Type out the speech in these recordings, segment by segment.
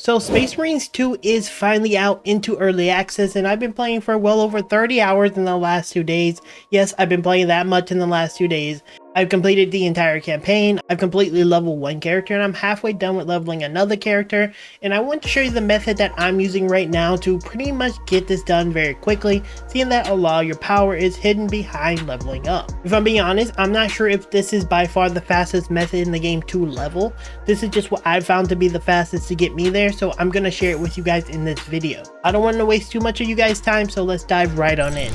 So Space Marines 2 is finally out into early access, and I've been playing for well over 30 hours in the last 2 days. Yes, I've been playing that much in the last 2 days. I've completed the entire campaign. I've completely leveled one character, and I'm halfway done with leveling another character. And I want to show you the method that I'm using right now to pretty much get this done very quickly, seeing that a lot of your power is hidden behind leveling up. If I'm being honest, I'm not sure if this is by far the fastest method in the game to level. This is just what I've found to be the fastest to get me there, so I'm going to share it with you guys in this video. I don't want to waste too much of you guys' time, so let's dive right on in.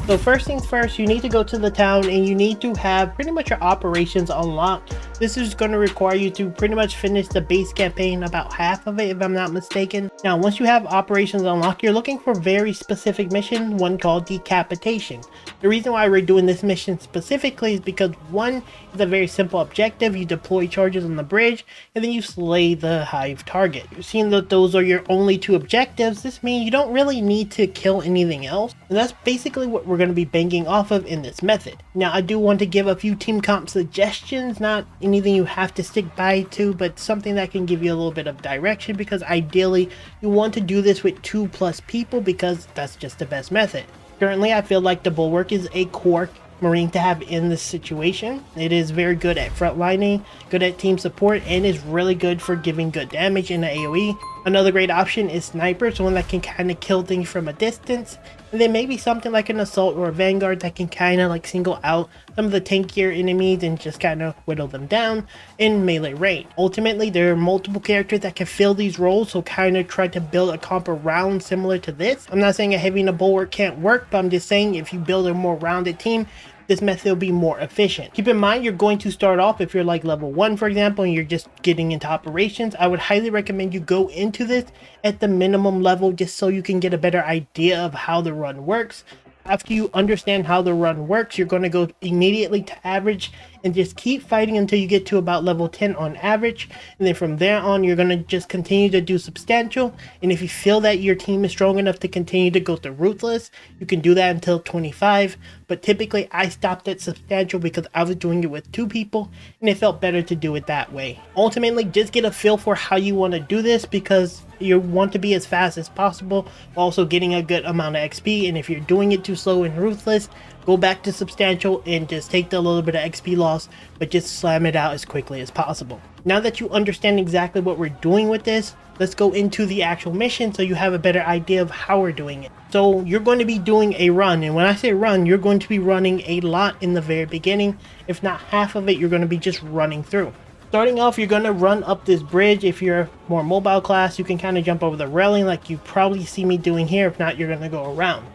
So first things first, you need to go to the town and you need to have pretty much your operations unlocked. This is going to require you to pretty much finish the base campaign, about half of it if I'm not mistaken. Now once you have operations unlocked, you're looking for a very specific mission, one called decapitation. The reason why we're doing this mission specifically is because one is a very simple objective. You deploy charges on the bridge and then you slay the hive target. Seeing that those are your only two objectives, this means you don't really need to kill anything else, and that's basically what we're going to be banking off of in this method. Now I do want to give a few team comp suggestions, not anything you have to stick by to, but something that can give you a little bit of direction, because ideally you want to do this with 2+ people because that's just the best method. Currently I feel like the Bulwark is a core Marine to have in this situation. It is very good at frontlining, good at team support, and is really good for giving good damage in the AoE. Another great option is snipers, one that can kind of kill things from a distance. And then maybe something like an assault or a vanguard that can kind of like single out some of the tankier enemies and just kind of whittle them down in melee range. Ultimately, there are multiple characters that can fill these roles, so kind of try to build a comp around similar to this. I'm not saying having a Bulwark can't work, but I'm just saying if you build a more rounded team, this method will be more efficient. Keep in mind, you're going to start off, if you're like level 1 for example and you're just getting into operations, I would highly recommend you go into this at the minimum level just so you can get a better idea of how the run works. After you understand how the run works, you're going to go immediately to average and just keep fighting until you get to about level 10 on average, and then from there on you're going to just continue to do substantial. And if you feel that your team is strong enough to continue to go to ruthless, you can do that until 25, but typically I stopped at substantial because I was doing it with 2 people and it felt better to do it that way. Ultimately, just get a feel for how you want to do this, because you want to be as fast as possible while also getting a good amount of XP, and if you're doing it too slow and ruthless, go back to substantial and just take the little bit of XP loss, but just slam it out as quickly as possible. Now that you understand exactly what we're doing with this, let's go into the actual mission so you have a better idea of how we're doing it. So you're going to be doing a run, and when I say run, you're going to be running a lot in the very beginning. If not half of it, you're going to be just running through. Starting off, you're going to run up this bridge. If you're more mobile class, you can kind of jump over the railing like you probably see me doing here. If not, you're going to go around.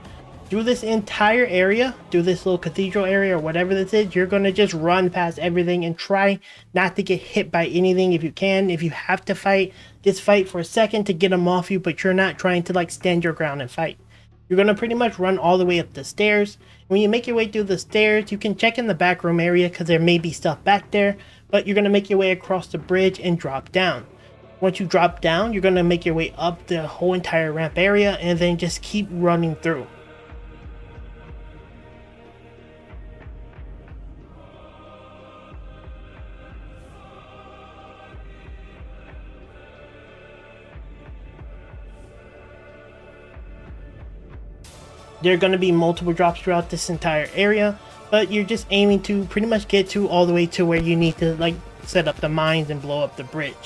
Through this entire area, through this little cathedral area or whatever this is, you're going to just run past everything and try not to get hit by anything if you can. If you have to fight, just fight for a second to get them off you, but you're not trying to like stand your ground and fight. You're going to pretty much run all the way up the stairs. When you make your way through the stairs, you can check in the back room area because there may be stuff back there, but you're going to make your way across the bridge and drop down. Once you drop down, you're going to make your way up the whole entire ramp area and then just keep running through. There are going to be multiple drops throughout this entire area, but you're just aiming to pretty much get to all the way to where you need to like set up the mines and blow up the bridge.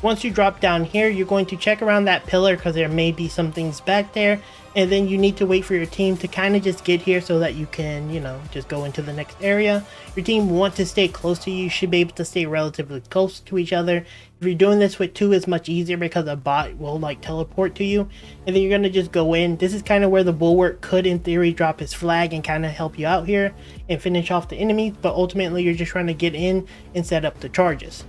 Once you drop down here, you're going to check around that pillar because there may be some things back there, and then you need to wait for your team to kind of just get here so that you can, you know, just go into the next area. Your team want to stay close to you. You should be able to stay relatively close to each other. If you're doing this with 2, it's much easier because a bot will like teleport to you, and then you're going to just go in. This is kind of where the Bulwark could in theory drop his flag and kind of help you out here and finish off the enemies, but ultimately you're just trying to get in and set up the charges.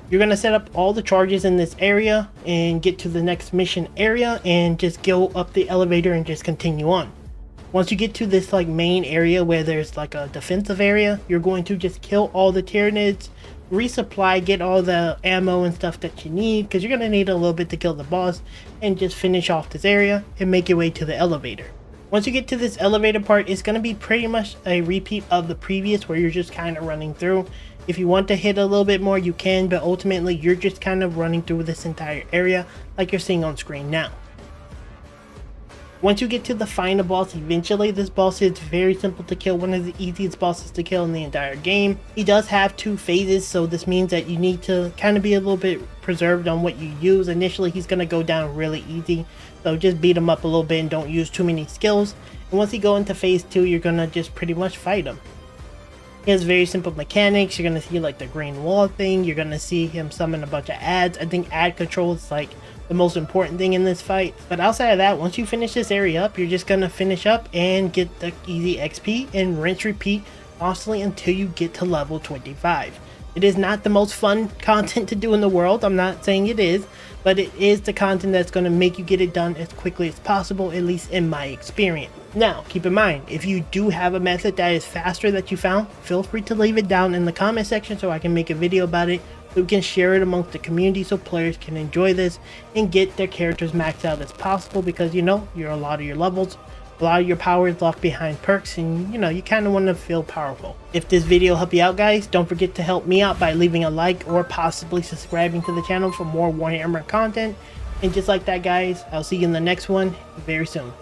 You're going to set up all the charges in this area and get to the next mission area and just go up the elevator and just continue on. Once you get to this like main area where there's like a defensive area, you're going to just kill all the Tyranids, resupply, get all the ammo and stuff that you need, because you're going to need a little bit to kill the boss, and just finish off this area and make your way to the elevator. Once you get to this elevator part, it's going to be pretty much a repeat of the previous where you're just kind of running through. If you want to hit a little bit more, you can, but ultimately you're just kind of running through this entire area like you're seeing on screen now. Once you get to the final boss, eventually this boss is very simple to kill, one of the easiest bosses to kill in the entire game. He does have 2 phases, so this means that you need to kind of be a little bit preserved on what you use. Initially he's going to go down really easy, so just beat him up a little bit and don't use too many skills. And once you go into phase 2, you're going to just pretty much fight him. He has very simple mechanics. You're going to see like the green wall thing, you're going to see him summon a bunch of ads. I think ad control is like the most important thing in this fight. But outside of that, once you finish this area up, you're just gonna finish up and get the easy XP and rinse repeat constantly until you get to level 25. It is not the most fun content to do in the world, I'm not saying it is, but it is the content that's going to make you get it done as quickly as possible, at least in my experience. Now, keep in mind, if you do have a method that is faster that you found, feel free to leave it down in the comment section so I can make a video about it, so we can share it amongst the community so players can enjoy this and get their characters maxed out as possible, because you know, a lot of your levels, a lot of your power is locked behind perks, and you know, you kind of want to feel powerful. If this video helped you out, guys, don't forget to help me out by leaving a like or possibly subscribing to the channel for more Warhammer content. And just like that, guys, I'll see you in the next one very soon.